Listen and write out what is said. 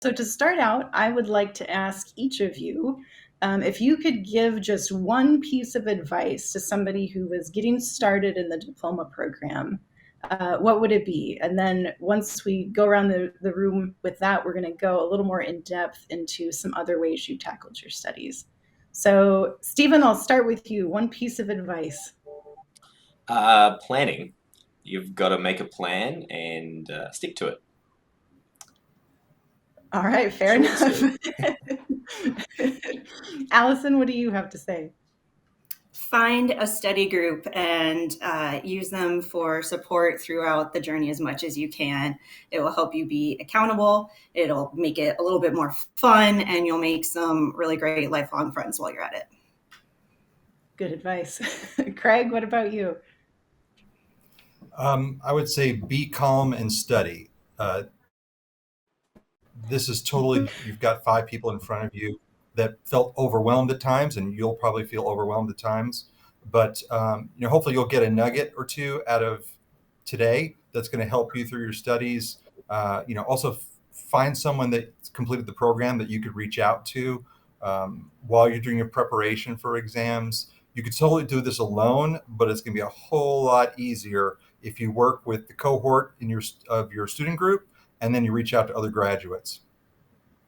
So to start out, I would like to ask each of you if you could give just one piece of advice to somebody who was getting started in the diploma program, what would it be? And then once we go around the room with that, we're going to go a little more in depth into some other ways you tackled your studies. So, Stephen, I'll start with you. One piece of advice. Planning. You've got to make a plan and stick to it. All right, fair Short and enough. sweet. Allison, what do you have to say? Find a study group and use them for support throughout the journey as much as you can. It will help you be accountable. It'll make it a little bit more fun, and you'll make some really great lifelong friends while you're at it. Good advice. Craig, what about you? I would say be calm and study. This is totally, you've got 5 people in front of you that felt overwhelmed at times, and you'll probably feel overwhelmed at times. But hopefully you'll get a nugget or two out of today that's going to help you through your studies. Also find someone that's completed the program that you could reach out to while you're doing your preparation for exams. You could totally do this alone, but it's going to be a whole lot easier if you work with the cohort of your student group, and then you reach out to other graduates.